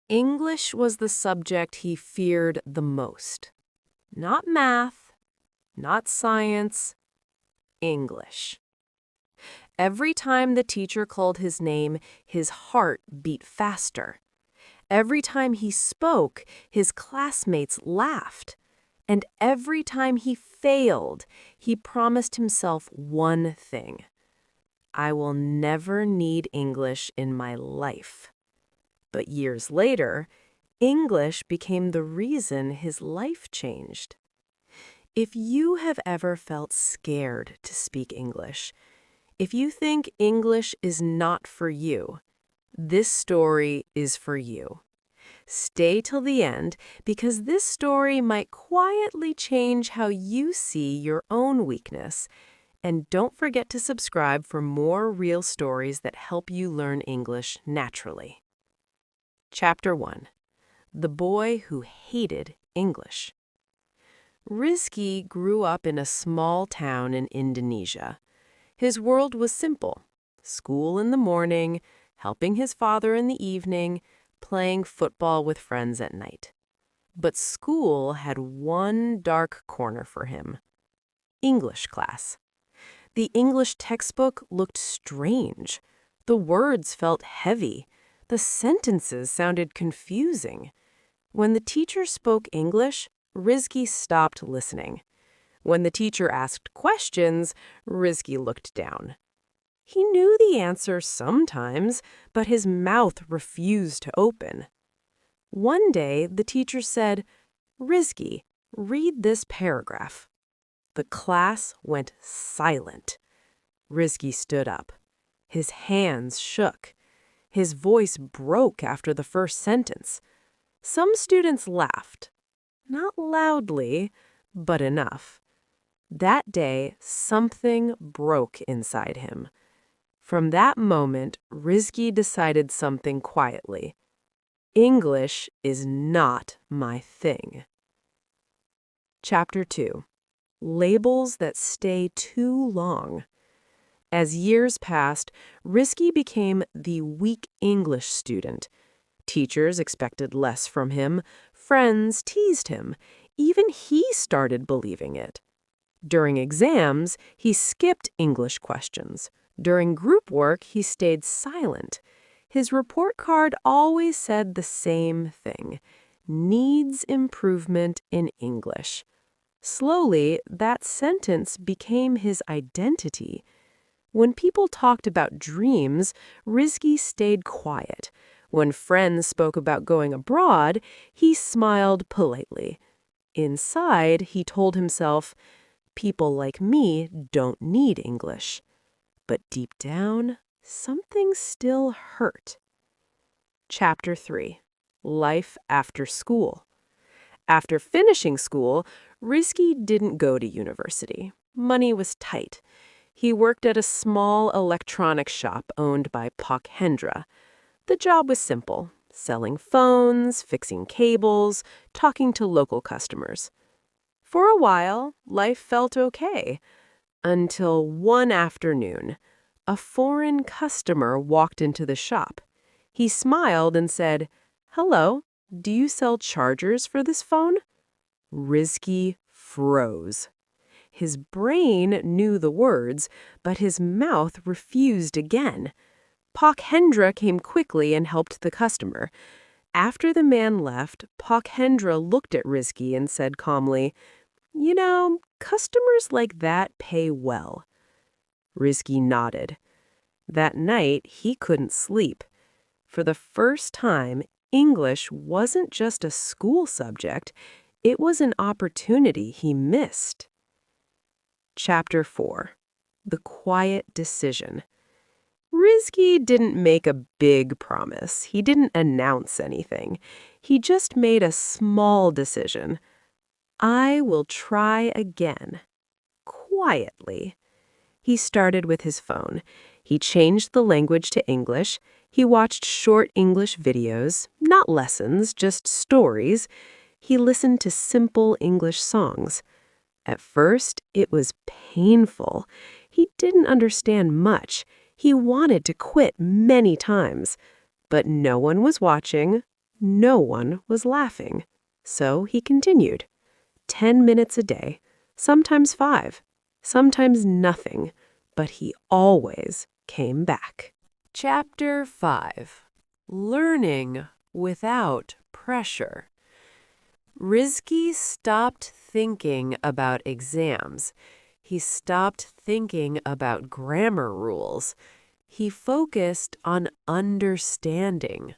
English was the subject he feared the most. Not math, not science, English. Every time the teacher called his name, his heart beat faster. Every time he spoke, his classmates laughed. And every time he failed, he promised himself one thing: I will never need English in my life. But years later, English became the reason his life changed. If you have ever felt scared to speak English, if you think English is not for you, this story is for you. Stay till the end, because this story might quietly change how you see your own weakness. And don't forget to subscribe for more real stories that help you learn English naturally. Chapter 1. The Boy Who Hated English. Rizky grew up in a small town in Indonesia. His world was simple: school in the morning, helping his father in the evening, playing football with friends at night. But school had one dark corner for him: English class. The English textbook looked strange. The words felt heavy. The sentences sounded confusing. When the teacher spoke English, Rizky stopped listening. When the teacher asked questions, Rizky looked down. He knew the answer sometimes, but his mouth refused to open. One day, the teacher said, "Rizky, read this paragraph." The class went silent. Rizky stood up. His hands shook. His voice broke after the first sentence. Some students laughed. Not loudly, but enough. That day, something broke inside him. From that moment, Rizky decided something quietly: English is not my thing. Chapter 2. Labels that stay too long. As years passed, Rizky became the weak English student. Teachers expected less from him. Friends teased him. Even he started believing it. During exams, he skipped English questions. During group work, he stayed silent. His report card always said the same thing: needs improvement in English. Slowly, that sentence became his identity. When people talked about dreams, Rizky stayed quiet. When friends spoke about going abroad, he smiled politely. Inside, he told himself, people like me don't need English. But deep down, something still hurt. Chapter 3. Life after school. After finishing school, Rizky didn't go to university. Money was tight. He worked at a small electronics shop owned by Hendra. The job was simple: selling phones, fixing cables, talking to local customers. For a while, life felt okay. Until one afternoon, a foreign customer walked into the shop. He smiled and said, "Hello, do you sell chargers for this phone?" Rizky froze. His brain knew the words, but his mouth refused again. Hendra came quickly and helped the customer. After the man left, Hendra looked at Rizky and said calmly, "You know, customers like that pay well." Rizky nodded. That night, he couldn't sleep. For the first time, English wasn't just a school subject, it was an opportunity he missed. Chapter 4. The Quiet Decision. Rizky didn't make a big promise. He didn't announce anything. He just made a small decision. I will try again. Quietly. He started with his phone. He changed the language to English. He watched short English videos, not lessons, just stories. He listened to simple English songs. At first, it was painful. He didn't understand much. He wanted to quit many times. But no one was watching. No one was laughing, so he continued. 10 minutes a day, sometimes 5, sometimes nothing, but he always came back. Chapter 5. Learning without pressure. Rizky stopped thinking about exams. He stopped thinking about grammar rules. He focused on understanding.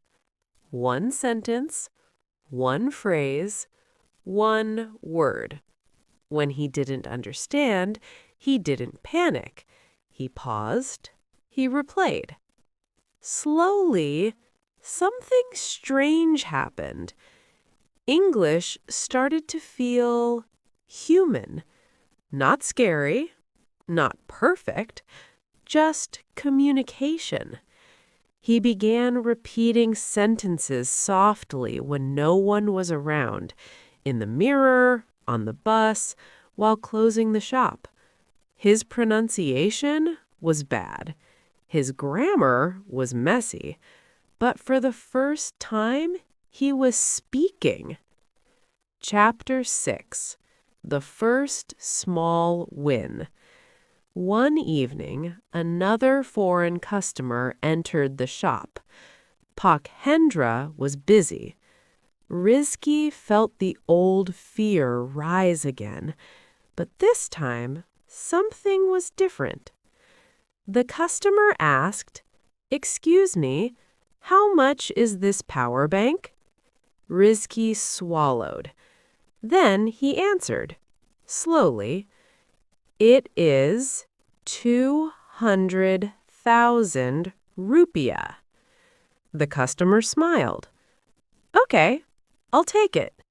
One sentence, one phrase, one word. When he didn't understand, he didn't panic. He paused. He replayed. Slowly, something strange happened. English started to feel human. Not scary, not perfect, just communication. He began repeating sentences softly when no one was around, in the mirror, on the bus, while closing the shop. His pronunciation was bad. His grammar was messy. But for the first time, he was speaking. Chapter 6. The First Small Win. One evening, another foreign customer entered the shop. Pakhendra was busy. Rizky felt the old fear rise again, but this time, something was different. The customer asked, "Excuse me, how much is this power bank?" Rizky swallowed. Then he answered, slowly, "It is 200,000 rupiah." The customer smiled. "Okay, I'll take it."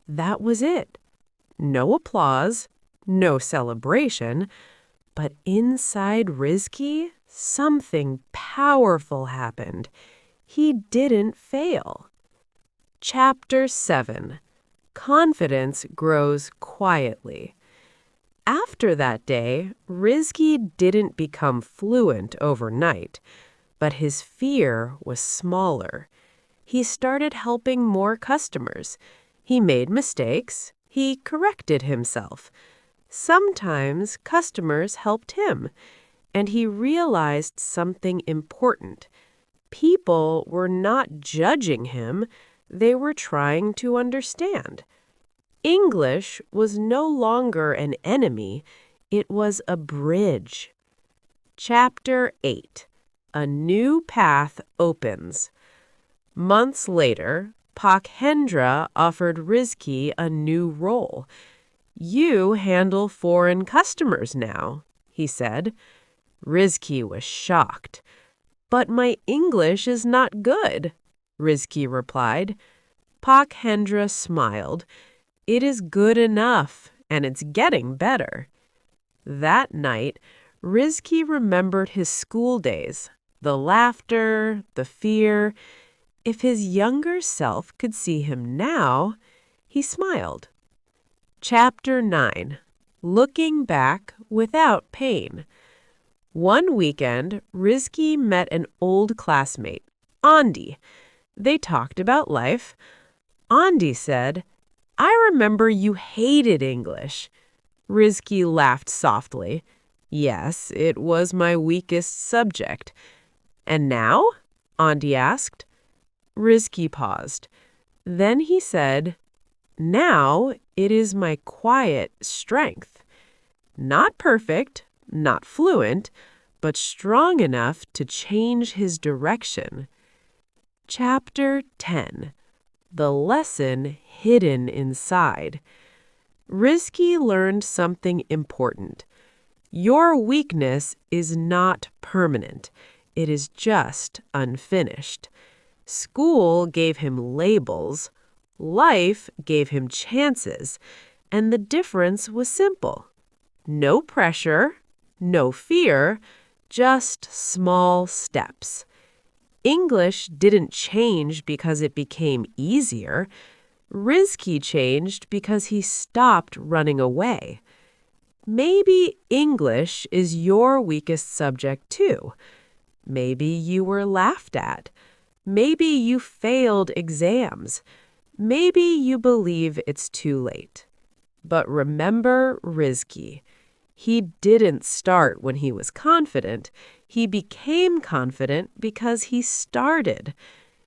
That was it. No applause, no celebration, but inside Rizky, something powerful happened. He didn't fail. Chapter 7. Confidence grows quietly. After that day, Rizky didn't become fluent overnight, but his fear was smaller. He started helping more customers. He made mistakes. He corrected himself. Sometimes customers helped him, and he realized something important. People were not judging him. They were trying to understand. English was no longer an enemy. It was a bridge. Chapter 8. A New Path Opens. Months later, Pakhendra offered Rizky a new role. "You handle foreign customers now," he said. Rizky was shocked. "But my English is not good," Rizky replied. Pakhendra smiled. "It is good enough, and it's getting better." That night, Rizky remembered his school days, the laughter, the fear. If his younger self could see him now, he smiled. Chapter 9. Looking Back Without Pain. One weekend, Rizky met an old classmate, Andi. They talked about life. Andi said, "I remember you hated English." Rizky laughed softly. "Yes, it was my weakest subject." "And now?" Andi asked. Rizky paused. Then he said, "Now it is my quiet strength. Not perfect, not fluent, but strong enough to change his direction." Chapter 10. The Lesson Hidden Inside. Rizky learned something important. Your weakness is not permanent. It is just unfinished. School gave him labels. Life gave him chances. And the difference was simple. No pressure, no fear, just small steps. English didn't change because it became easier. Rizky changed because he stopped running away. Maybe English is your weakest subject too. Maybe you were laughed at. Maybe you failed exams. Maybe you believe it's too late. But remember Rizky. He didn't start when he was confident. He became confident because he started.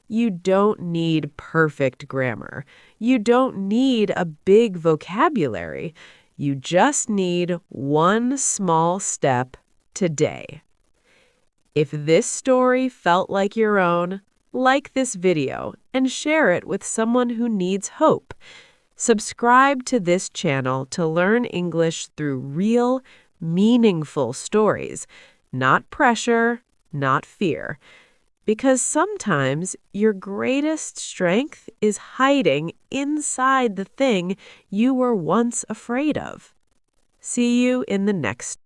You don't need perfect grammar. You don't need a big vocabulary. You just need one small step today. If this story felt like your own, like this video and share it with someone who needs hope. Subscribe to this channel to learn English through real, meaningful stories, not pressure, not fear. Because sometimes your greatest strength is hiding inside the thing you were once afraid of. See you in the next